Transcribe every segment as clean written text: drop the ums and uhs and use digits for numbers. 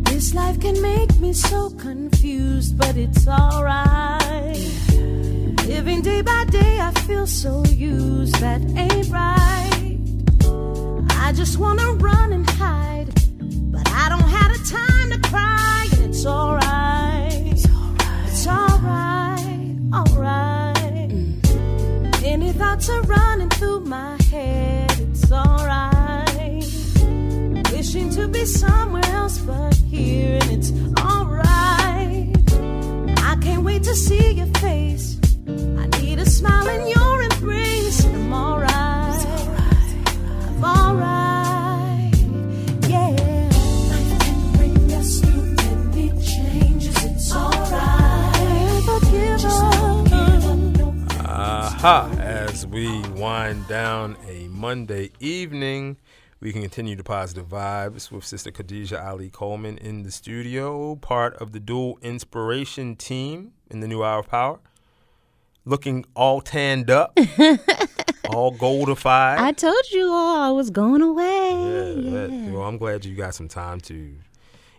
This life can make me so confused, but it's alright. Living day by day, I feel so used, that ain't right. I just wanna run and hide, but I don't have the time to cry, and it's alright. It's alright, alright. Many thoughts are running through my head, it's alright. Wishing to be somewhere else but here, and it's alright. I can't wait to see your face. I need a smile in your embrace, and I'm alright. I'm alright, yeah. Life can bring us through many changes, it's alright. Never give up. Aha, as we wind down a Monday evening, we can continue the positive vibes with Sister Khadijah Ali-Coleman in the studio, part of the Dual Inspiration team in the New Hour of Power. Looking all tanned up, all goldified. I told you all I was going away. Yeah. Well, I'm glad you got some time to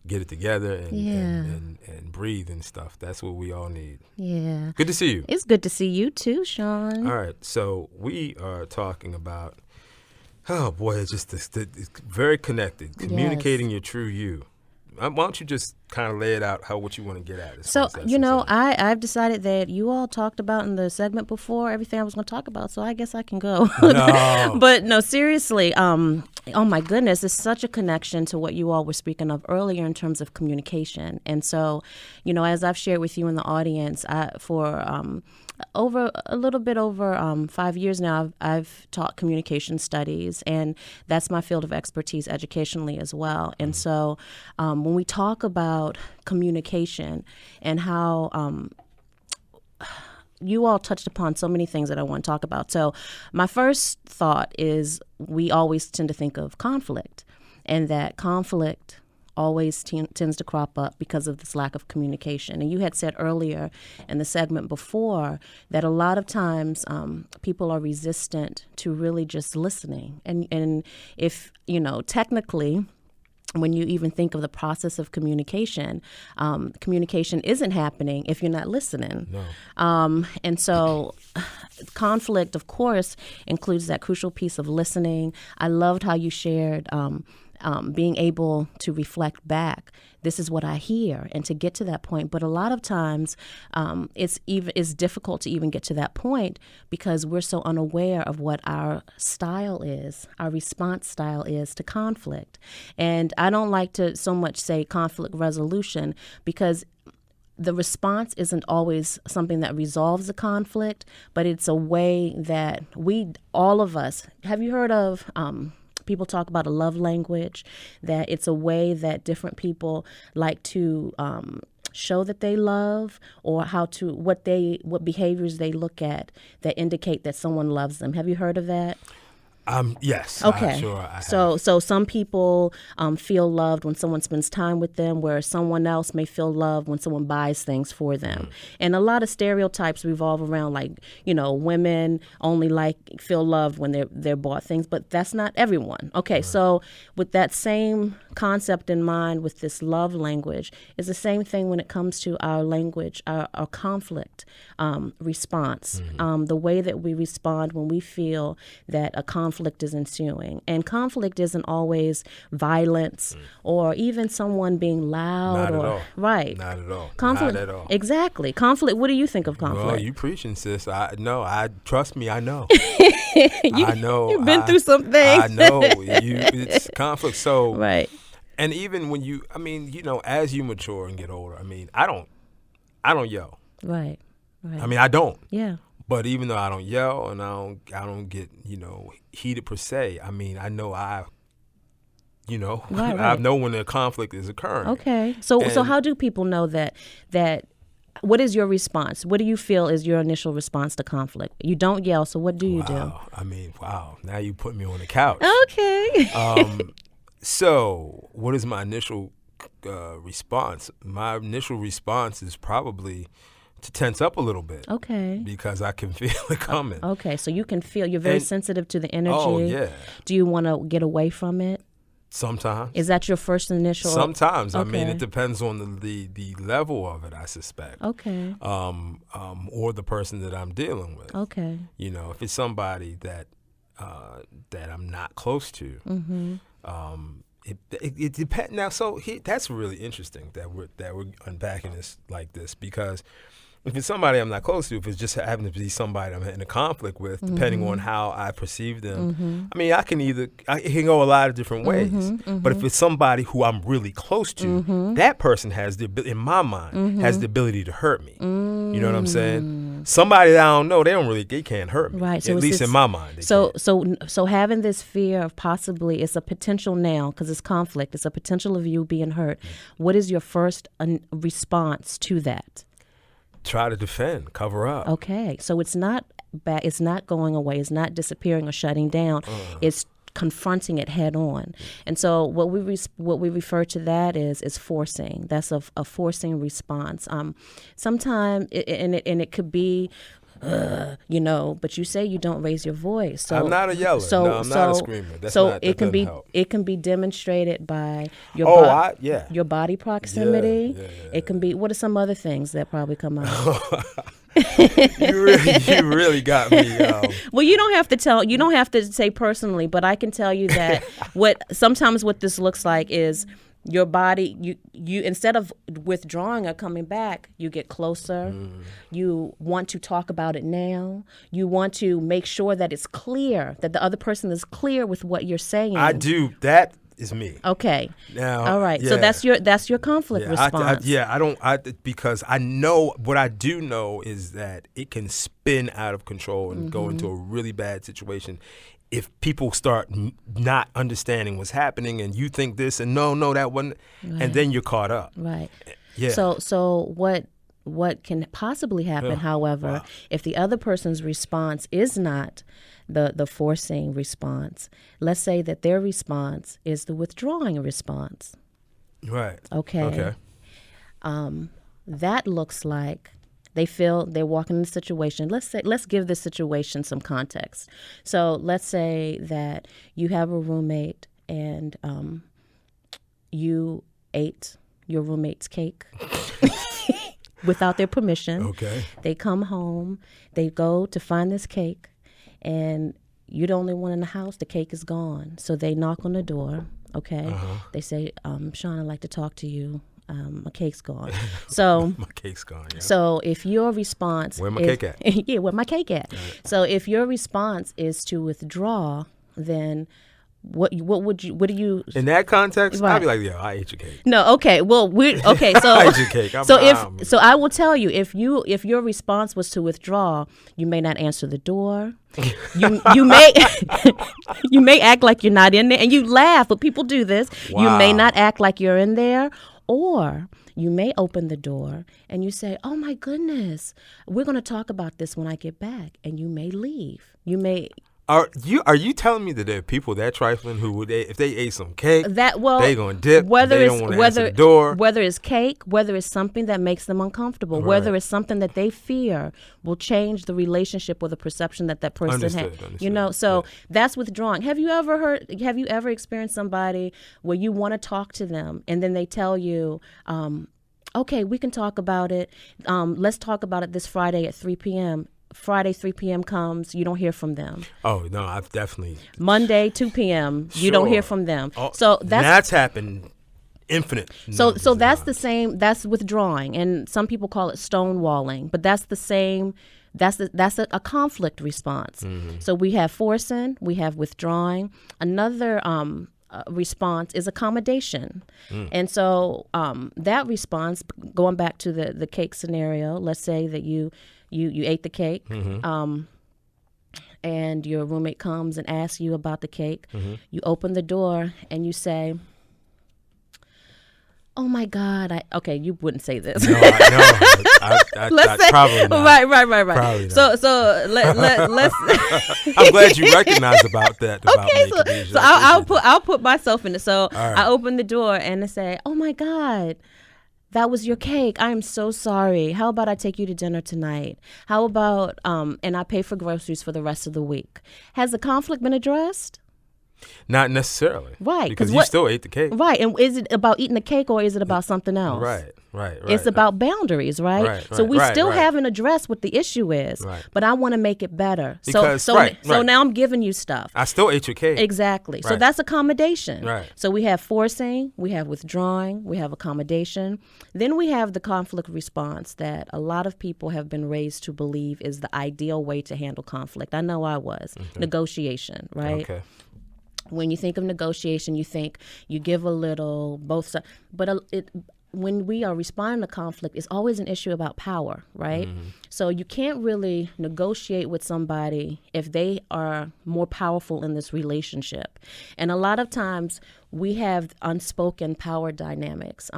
get it together and breathe and stuff. That's what we all need. Yeah. Good to see you. It's good to see you too, Sean. All right. So we are talking about, oh boy, it's just it's very connected. Communicating your true you. Why don't you just kind of lay it out what you want to get at? So, I've decided that you all talked about in the segment before everything I was going to talk about, so I guess I can go. No. But no, seriously, oh my goodness, it's such a connection to what you all were speaking of earlier in terms of communication. And so, as I've shared with you in the audience, for a little bit over 5 years now, I've taught communication studies, and that's my field of expertise educationally as well. And so when we talk about communication and how you all touched upon so many things that I want to talk about. So my first thought is we always tend to think of conflict, and that conflict always tends to crop up because of this lack of communication. And you had said earlier in the segment before that a lot of times people are resistant to really just listening. And if, technically, when you even think of the process of communication, communication isn't happening if you're not listening. No. And so conflict, of course, includes that crucial piece of listening. I loved how you shared being able to reflect back. This is what I hear, and to get to that point. But a lot of times, it's difficult to even get to that point because we're so unaware of what our style is, our response style is to conflict. And I don't like to so much say conflict resolution because the response isn't always something that resolves the conflict, but it's a way that all of us, have you heard of people talk about a love language, that it's a way that different people like to show that they love, or what behaviors they look at that indicate that someone loves them. Have you heard of that? Yes. Okay. Sure I have. So some people feel loved when someone spends time with them, whereas someone else may feel loved when someone buys things for them. Mm. And a lot of stereotypes revolve around, like, women only feel loved when they're bought things, but that's not everyone. Okay. Right. So with that same concept in mind, with this love language, is the same thing when it comes to our language, our conflict response, the way that we respond when we feel that a conflict is ensuing. And conflict isn't always violence or even someone being loud. Not at all. Right. Not at all. Conflict, not at all. Exactly. Conflict. What do you think of conflict? Well, you preaching, sis. Trust me, I know. I know. You've been through some things. I know. It's conflict. So, right. And even when as you mature and get older, I don't yell. Right. I don't. Yeah. But even though I don't yell and I don't get, heated per se, I know I know when a conflict is occurring. Okay. So how do people know that what is your response? What do you feel is your initial response to conflict? You don't yell, so what do you do? Wow. Now you put me on the couch. Okay. So what is my initial response? My initial response is probably to tense up a little bit. Okay. Because I can feel it coming. Okay, so you can feel, you're very sensitive to the energy. Oh, yeah. Do you want to get away from it? Sometimes. Is that your first initial? Sometimes. Okay. I mean, it depends on the level of it, I suspect. Okay. Or the person that I'm dealing with. Okay. You know, if it's somebody that I'm not close to, it depends. Now, so that's really interesting that we're unpacking this like this, because if it's somebody I'm not close to, if it's just happen to be somebody I'm in a conflict with, depending on how I perceive them, I mean, I can go a lot of different ways. But if it's somebody who I'm really close to, that person has in my mind, has the ability to hurt me. You know what I'm saying? Somebody that I don't know, they can't hurt me. Right. So at least in my mind. So having this fear of possibly, it's a potential now, because it's conflict. It's a potential of you being hurt. What is your first response to that? Try to defend, cover up. Okay, so it's not bad. It's not going away. It's not disappearing or shutting down. It's confronting it head on. And so what we refer to that is forcing. That's a forcing response. Sometimes it could be. But you say you don't raise your voice. So I'm not a yeller. No, I'm not a screamer. It can be demonstrated by your your body proximity. Yeah. It can be. What are some other things that probably come out? You really got me. Well, you don't have to tell. You don't have to say personally, but I can tell you that what this looks like is. Your body, you instead of withdrawing or coming back, you get closer. You want to talk about it now. You want to make sure that it's clear, that the other person is clear with what you're saying. I do. That is me. Okay. Now, all right. Yeah. So that's your conflict response. Because I know what I do know is that it can spin out of control and go into a really bad situation. If people start not understanding what's happening and you think this and no, that wasn't, and then you're caught up. Right. Yeah. So what can possibly happen, however, if the other person's response is not the forcing response, let's say that their response is the withdrawing response. Right. Okay. That looks like they feel they're walking in the situation. Let's give this situation some context. So let's say that you have a roommate and you ate your roommate's cake without their permission. Okay. They come home, they go to find this cake, and you're the only one in the house. The cake is gone. So they knock on the door. Okay. They say, Sean, I'd like to talk to you. My cake's gone. So my cake's gone. Yeah. So if your response, where my cake at? Yeah, where my cake at? Right. So if your response is to withdraw, then what do you in that context? Right. I'd be like, yeah, I ate your cake. No, okay. Well, okay. So I ate your cake. So I will tell you, if your response was to withdraw, you may not answer the door. You may you may act like you're not in there, and you laugh, but people do this. Wow. You may not act like you're in there. Or you may open the door and you say, oh, my goodness, we're going to talk about this when I get back. And you may leave. You may. Are you telling me that there are people that trifling who if they ate some cake, they gonna dip? Whether they don't want to answer the door. Whether it's cake, whether it's something that makes them uncomfortable, whether it's something that they fear will change the relationship or the perception that person has. Understood. So that's withdrawing. Have you ever experienced somebody where you want to talk to them and then they tell you, okay, we can talk about it. Let's talk about it this Friday at 3 p.m. Friday, 3 p.m. comes, you don't hear from them. Oh, no, I've definitely. Monday, 2 p.m., you don't hear from them. Oh, so that's happened infinite. So that's the same, that's withdrawing. And some people call it stonewalling, but that's the same, that's a conflict response. Mm-hmm. So we have forcing, we have withdrawing. Another response is accommodation. And so that response, going back to the cake scenario, let's say that you ate the cake, and your roommate comes and asks you about the cake. You open the door and you say, oh my God, you wouldn't say this. No, let's say, probably not. Right. Probably not. So let's. I'm glad you recognize about that. Okay, so I'll put myself in it. So right. I open the door and I say, oh my God, That was your cake. I am so sorry. How about I take you to dinner tonight? How about, and I pay for groceries for the rest of the week? Has the conflict been addressed? Not necessarily. Right. Because you still ate the cake. Right. And is it about eating the cake or is it about something else? Right. It's about boundaries, right? So we still haven't addressed what the issue is, but I want to make it better. Because, so now I'm giving you stuff. I still ate your cake. Exactly. So that's accommodation. Right. So we have forcing, we have withdrawing, we have accommodation. Then we have the conflict response that a lot of people have been raised to believe is the ideal way to handle conflict. I know I was. Negotiation, right? Okay. When you think of negotiation, you think you give a little, both sides. But when we are responding to conflict, it's always an issue about power, right? So you can't really negotiate with somebody if they are more powerful in this relationship. And a lot of times we have unspoken power dynamics.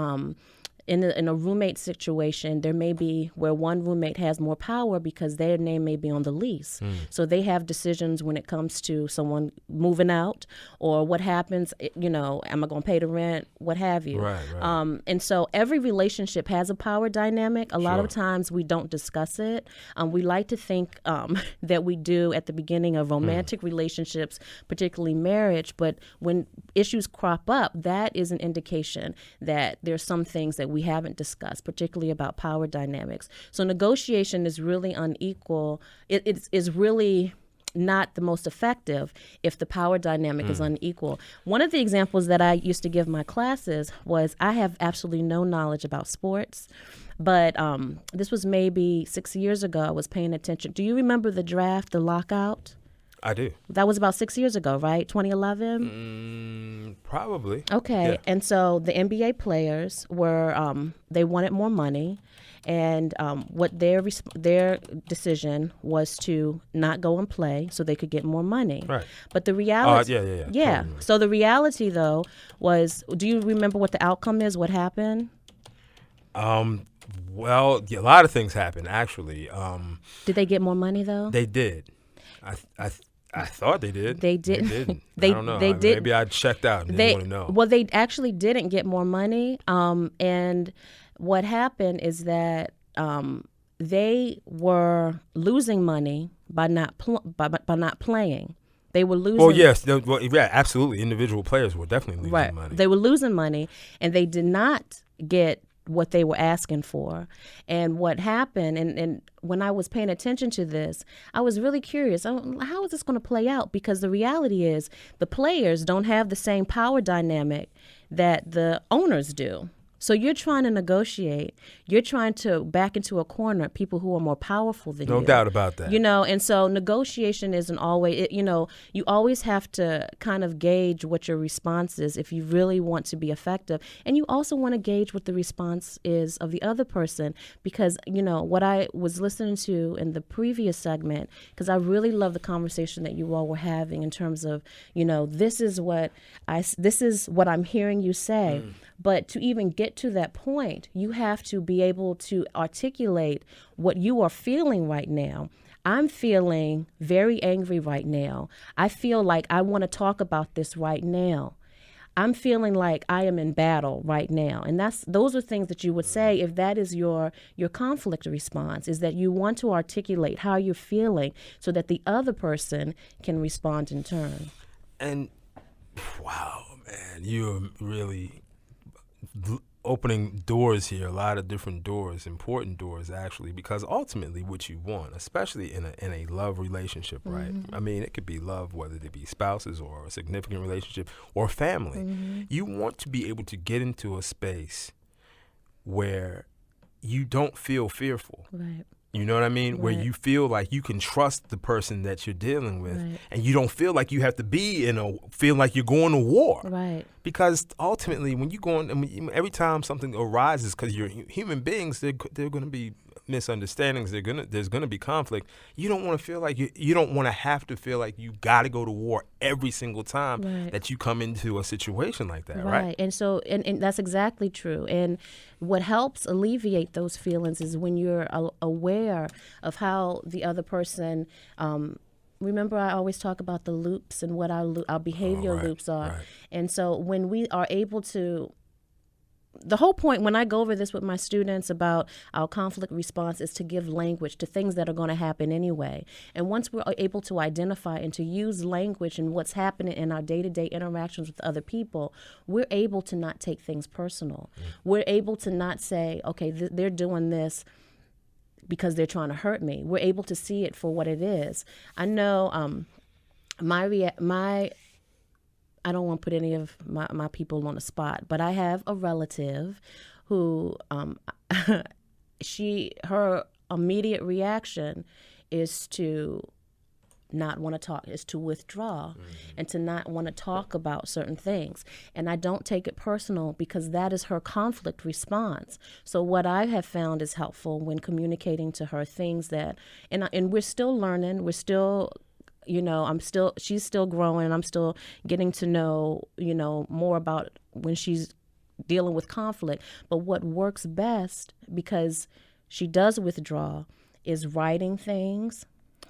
In a roommate situation, there may be where one roommate has more power because their name may be on the lease. So they have decisions when it comes to someone moving out or what happens, am I going to pay the rent, what have you. Right. And so every relationship has a power dynamic. A lot of times we don't discuss it. We like to think that we do at the beginning of romantic relationships, particularly marriage. But when issues crop up, that is an indication that there's some things that we haven't discussed, particularly about power dynamics. So negotiation is really unequal. It is really not the most effective if the power dynamic is unequal. One of the examples that I used to give my classes was I have absolutely no knowledge about sports, but this was maybe 6 years ago. I was paying attention. Do you remember the draft, the lockout? I do. That was about 6 years ago, right? 2011? Probably. Okay. Yeah. And so the NBA players were, they wanted more money. And what their decision was to not go and play so they could get more money. Right. But the reality... Yeah. Totally. So the reality, though, was, do you remember what the outcome is? What happened? Well, a lot of things happened, actually. Did they get more money, though? They did. I thought they did. They didn't. They didn't. They I don't know. did. Maybe I checked out and didn't want to know. Well, they actually didn't get more money. And what happened is that they were losing money by not playing. They were losing. Well, yes. Yeah, absolutely. Individual players were definitely losing money. They were losing money, and they did not get what they were asking for. And what happened, and when I was paying attention to this, I was really curious, how is this going to play out? Because the reality is the players don't have the same power dynamic that the owners do. So you're trying to negotiate. You're trying to back into a corner people who are more powerful than you. No doubt about that. And so negotiation isn't always, you always have to kind of gauge what your response is if you really want to be effective. And you also want to gauge what the response is of the other person because, what I was listening to in the previous segment, because I really love the conversation that you all were having in terms of, this is what I'm hearing you say. But to even get to that point, you have to be able to articulate what you are feeling right now. I'm feeling very angry right now. I feel like I want to talk about this right now. I'm feeling like I am in battle right now. And those are things that you would say if that is your conflict response, is that you want to articulate how you're feeling so that the other person can respond in turn. And wow, man, you're really opening doors here, a lot of different doors, important doors actually, because ultimately what you want, especially in a love relationship, right? I mean, it could be love, whether it be spouses or a significant relationship or family. You want to be able to get into a space where you don't feel fearful. Right. You know what I mean? Right. Where you feel like you can trust the person that you're dealing with, and you don't feel like you have to be feel like you're going to war. Right. Because ultimately, when you go on, every time something arises, because you're human beings, they're going to be misunderstandings. There's going to be conflict. You don't want to feel like you don't want to have to feel like you got to go to war every single time that you come into a situation like that, right? And so, and that's exactly true. And what helps alleviate those feelings is when you're aware of how the other person. Remember, I always talk about the loops and what our behavioral loops are. Right. And so when we are able to the whole point when I go over this with my students about our conflict response is to give language to things that are going to happen anyway. And once we're able to identify and to use language and what's happening in our day-to-day interactions with other people, we're able to not take things personal. We're able to not say, okay, they're doing this because they're trying to hurt me. We're able to see it for what it is. I know I don't want to put any of my people on the spot, but I have a relative who her immediate reaction is to not want to talk, is to withdraw and to not want to talk about certain things. And I don't take it personal because that is her conflict response. So what I have found is helpful when communicating to her things that, and we're still learning, we're still, she's still growing. I'm still getting to know, more about when she's dealing with conflict. But what works best, because she does withdraw, is writing things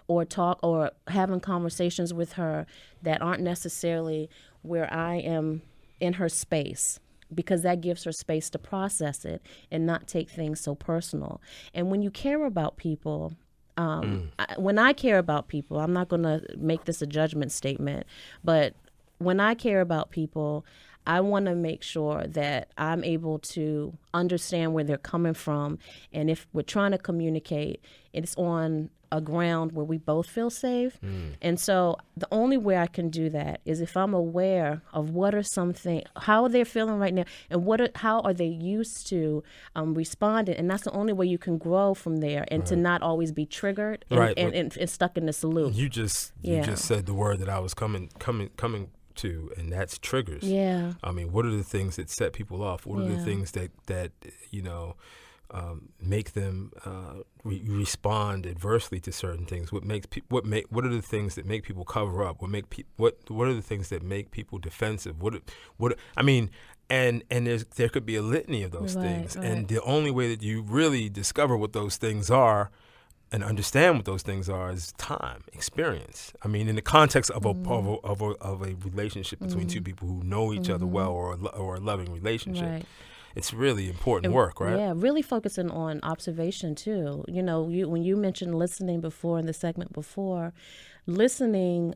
or having conversations with her that aren't necessarily where I am in her space, because that gives her space to process it and not take things so personal. And when you care about people, when I care about people, I'm not going to make this a judgment statement, but when I care about people, I want to make sure that I'm able to understand where they're coming from. And if we're trying to communicate, it's on a ground where we both feel safe. And so the only way I can do that is if I'm aware of what are how they're feeling right now, and how are they used to responding. And that's the only way you can grow from there, and to not always be triggered and stuck in this loop. You just said the word that I was coming to, and that's triggers. Yeah. I mean, what are the things that set people off? What are the things that make them respond adversely to certain things? What are the things that make people cover up? What are the things that make people defensive? And there could be a litany of those things. Right. And the only way that you really discover what those things are and understand what those things are is time, experience. I mean, in the context of a relationship between two people who know each other well, or a loving relationship. Right. It's really important work, right? Yeah, really focusing on observation too. When you mentioned listening before in the segment before, listening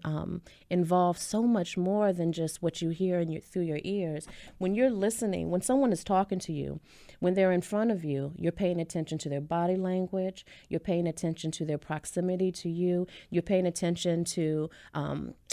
involves so much more than just what you hear through your ears. When you're listening, when someone is talking to you, when they're in front of you, you're paying attention to their body language, you're paying attention to their proximity to you, you're paying attention to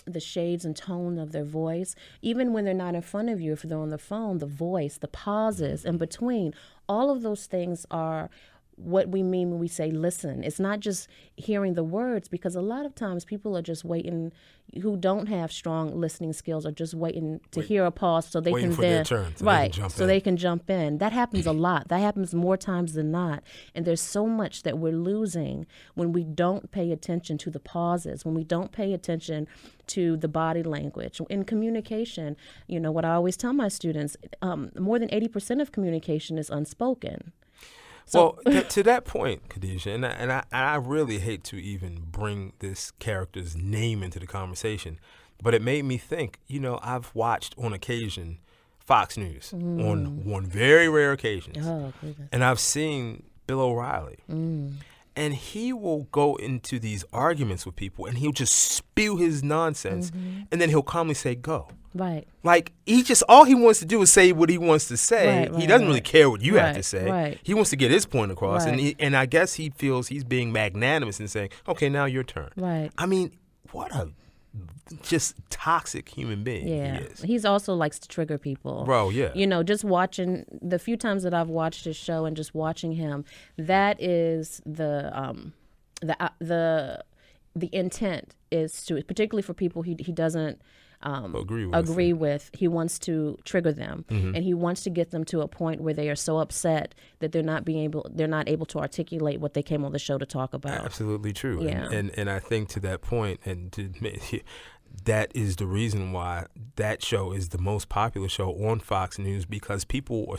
the shades and tone of their voice. Even when they're not in front of you, if they're on the phone, the voice, the pauses in between, all of those things are what we mean when we say listen. It's not just hearing the words, because a lot of times people are just waiting, who don't have strong listening skills, are just waiting to hear a pause so they can then they can jump in. That happens a lot. That happens more times than not. And there's so much that we're losing when we don't pay attention to the pauses, when we don't pay attention to the body language. In communication, what I always tell my students, more than 80% of communication is unspoken. So, to that point, Khadijah, and I really hate to even bring this character's name into the conversation, but it made me think, I've watched on occasion Fox News on one very rare occasions. Oh, goodness. And I've seen Bill O'Reilly. And he will go into these arguments with people, and he'll just spew his nonsense, and then he'll calmly say, go. Right. Like, all he wants to do is say what he wants to say. He doesn't really care what you have to say. Right. He wants to get his point across, and I guess he feels he's being magnanimous and saying, okay, now your turn. Right. I mean, what a just toxic human being he is. He's also likes to trigger people. Bro, yeah. Just watching, the few times that I've watched his show and just watching him, that is the intent is to, particularly for people he doesn't agree with. He wants to trigger them, and he wants to get them to a point where they are so upset that they're not able to articulate what they came on the show to talk about. Absolutely true. Yeah. And I think to that point, and that is the reason why that show is the most popular show on Fox News, because people are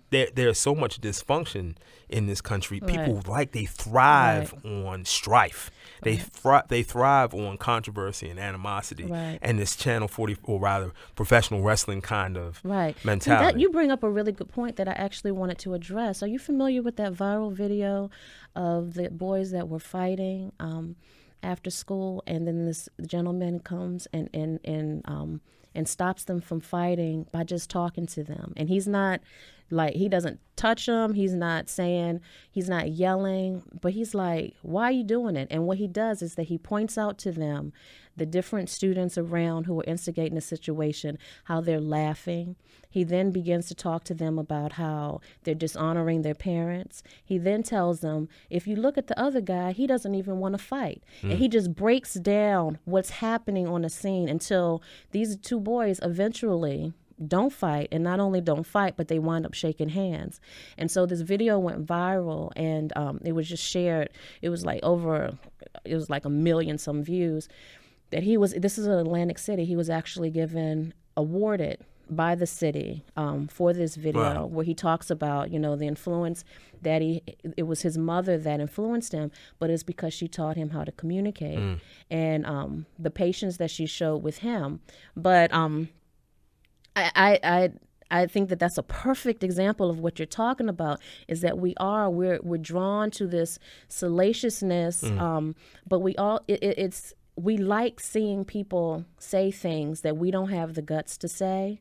there's so much dysfunction in this country. Right. People they thrive Right. on strife. They thrive on controversy and animosity, Right. and this Channel 40, or rather professional wrestling kind of Right. mentality. You bring up a really good point that I actually wanted to address. Are you familiar with that viral video of the boys that were fighting after school, and then this gentleman comes and stops them from fighting by just talking to them? And he's not he doesn't touch them. He's not yelling, but he's like, why are you doing it? And what he does is that he points out to them the different students around who are instigating the situation, how they're laughing. He then begins to talk to them about how they're dishonoring their parents. He then tells them, if you look at the other guy, he doesn't even want to fight. And he just breaks down what's happening on the scene until these two boys eventually don't fight, and not only don't fight, but they wind up shaking hands. And so this video went viral, and it was just shared. It was like 1 million some views. This is in Atlantic City. He was actually awarded by the city for this video. Wow. Where he talks about, the influence that it was his mother that influenced him, but it's because she taught him how to communicate and the patience that she showed with him. But I think that that's a perfect example of what you're talking about, is that we're drawn to this salaciousness, but we like seeing people say things that we don't have the guts to say.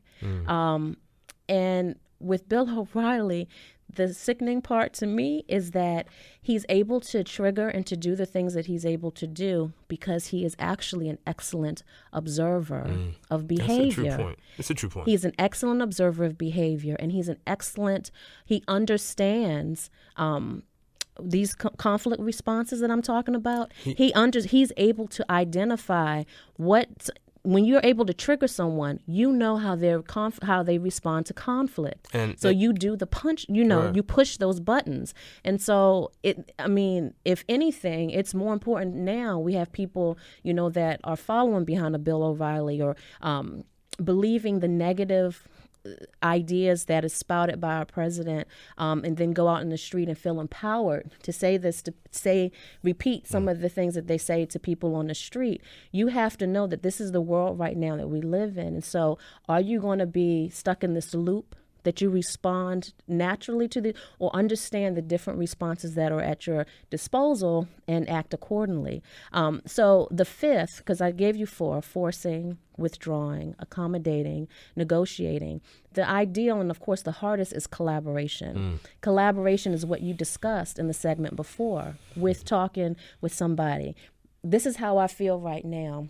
And with Bill O'Reilly, the sickening part to me is that he's able to trigger and to do the things that he's able to do because he is actually an excellent observer of behavior. That's a true point. He's an excellent observer of behavior, and he understands these conflict responses that I'm talking about. He's able to identify when you're able to trigger someone, you know how they respond to conflict. And so you do the punch, right. You push those buttons. And so if anything, it's more important now. We have people, that are following behind a Bill O'Reilly or believing the negative ideas that is spouted by our president, and then go out in the street and feel empowered to repeat some of the things that they say to people on the street. You have to know that this is the world right now that we live in. And so are you going to be stuck in this loop that you respond naturally to or understand the different responses that are at your disposal and act accordingly? So the fifth, because I gave you 4, forcing, withdrawing, accommodating, negotiating. The ideal, and of course the hardest, is collaboration. Collaboration is what you discussed in the segment before with talking with somebody. This is how I feel right now.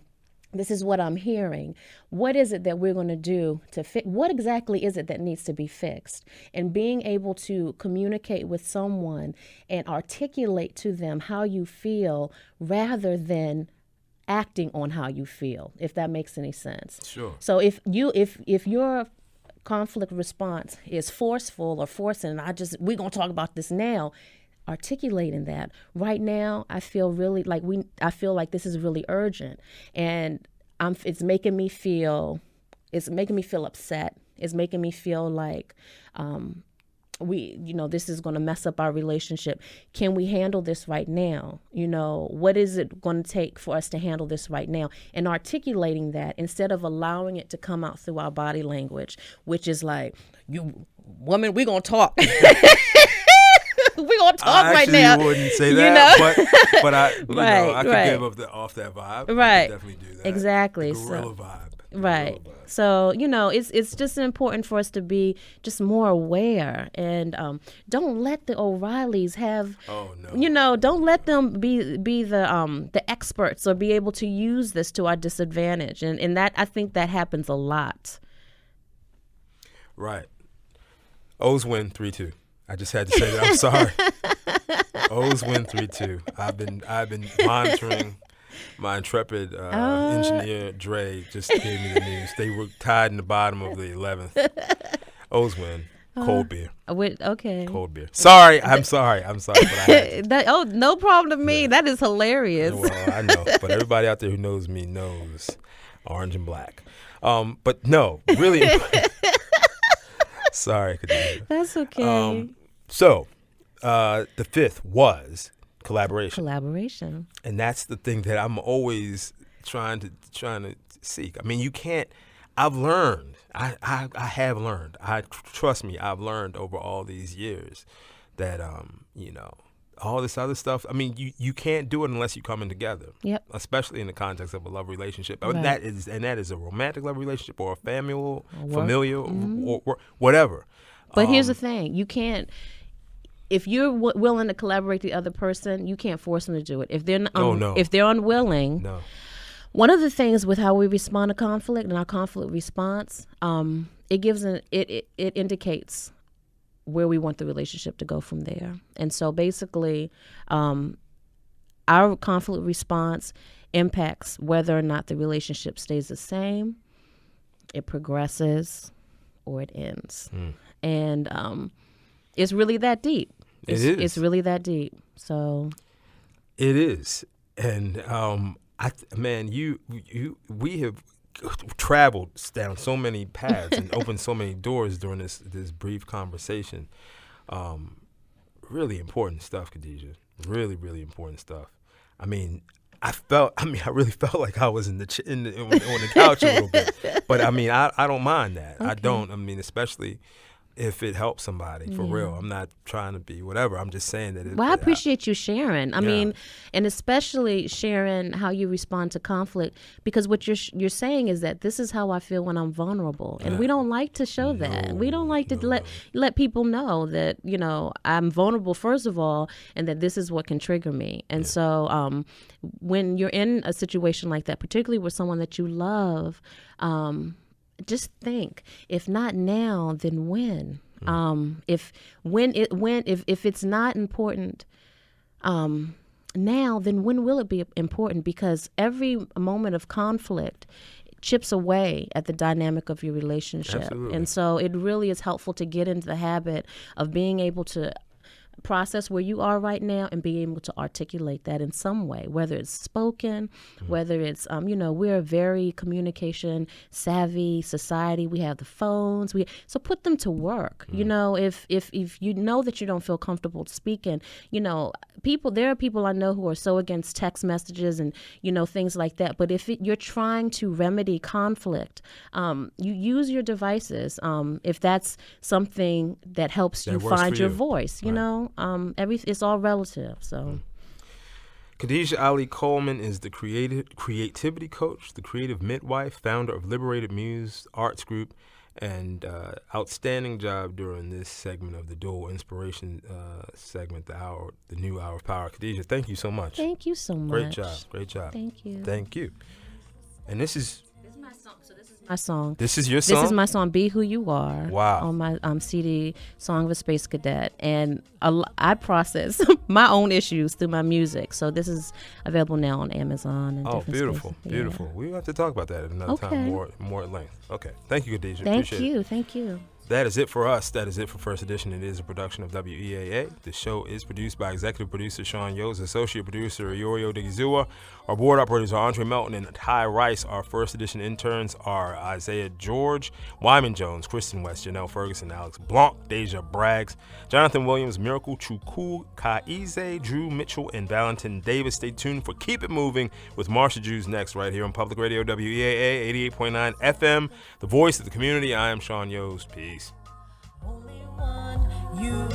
This is what I'm hearing. What is it that we're going to do to fix? What exactly is it that needs to be fixed? And being able to communicate with someone and articulate to them how you feel rather than acting on how you feel, if that makes any sense. Sure. So if your conflict response is forceful or forcing, we're going to talk about this now, articulating that right now, I feel like this is really urgent, and it's making me feel upset. It's making me feel like this is going to mess up our relationship. Can we handle this right now? What is it going to take for us to handle this right now? And articulating that instead of allowing it to come out through our body language, which is like, you woman, we're going to talk. We're going to talk right now. I wouldn't say that, but I could give off that vibe. Right. I could definitely do that. Exactly. The gorilla vibe. Right. So, it's just important for us to be just more aware, and don't let the O'Reillys have, don't let them be the experts or be able to use this to our disadvantage. And that, I think that happens a lot. Right. O's win 3-2. I just had to say that. I'm sorry. O's win 3-2. I've been monitoring. My intrepid engineer, Dre, just gave me the news. They were tied in the bottom of the 11th. O's win. Cold beer. Okay. Cold beer. Sorry. I'm sorry. But I had no problem to me. Yeah. That is hilarious. Well, I know. But everybody out there who knows me knows. Orange and black. But no, really. Sorry, Khadijah. That's okay. So the fifth was collaboration. Collaboration. And that's the thing that I'm always trying to seek. I mean, you can't. I've learned. I have learned. Trust me. I've learned over all these years that all this other stuff. I mean, you can't do it unless you come in together. Yep. Especially in the context of a love relationship. Right. That is a romantic love relationship or a familial, or whatever. But here's the thing: you can't. If you're willing to collaborate with the other person, you can't force them to do it. If they're if they're unwilling, no. One of the things with how we respond to conflict and our conflict response, it indicates where we want the relationship to go from there. And so basically, our conflict response impacts whether or not the relationship stays the same, it progresses, or it ends. And it's really that deep. It's really that deep. So it is. And we have traveled down so many paths and opened so many doors during this brief conversation. Really important stuff, Khadijah. Really, really important stuff. I mean, I really felt like I was on the couch a little bit. But I mean, I don't mind that. Okay. I don't. I mean, especially if it helps somebody, for real. I'm not trying to be whatever. I'm just saying that. Well, I appreciate you sharing. I mean, and especially sharing how you respond to conflict, because what you're saying is that this is how I feel when I'm vulnerable, and we don't like to show that. We don't like to let people know that I'm vulnerable first of all, and that this is what can trigger me. And so when you're in a situation like that, particularly with someone that you love, just think, if not now, then when? If it's not important now, then when will it be important? Because every moment of conflict chips away at the dynamic of your relationship. Absolutely. And so it really is helpful to get into the habit of being able to process where you are right now and be able to articulate that in some way, whether it's spoken, whether it's we're a very communication savvy society. We have the phones, so put them to work. If you know that you don't feel comfortable speaking, there are people I know who are so against text messages and things like that, but if you're trying to remedy conflict, you use your devices, if that's something that helps you find your voice. It's all relative. So Khadijah Ali-Coleman is the creativity coach, the creative midwife, founder of Liberated Muse Arts Group, and outstanding job during this segment of the Dual Inspiration segment, the new hour of power. Khadijah, thank you so much. Thank you so much. Great job. Thank you. And this is my song. So this is my song. This is your song? This is my song, Be Who You Are. Wow. On my CD, Song of a Space Cadet. And I process my own issues through my music. So this is available now on Amazon. And different beautiful. spaces. Beautiful. Yeah. We'll have to talk about that at another time, more at length. Okay. Thank you, Khadijah. Thank Appreciate you. it. That is it for us. That is it for First Edition. It is a production of WEAA. The show is produced by executive producer Sean Yoes, associate producer Iorio Digizua. Our board operators are Andre Melton and Ty Rice. Our First Edition interns are Isaiah George, Wyman Jones, Kristen West, Janelle Ferguson, Alex Blanc, Deja Braggs, Jonathan Williams, Miracle Chukwu Kaize, Drew Mitchell, and Valentin Davis. Stay tuned for Keep It Moving with Marsha Jews next, right here on Public Radio WEAA 88.9 FM, the voice of the community. I am Sean Yoes. Peace. Only one you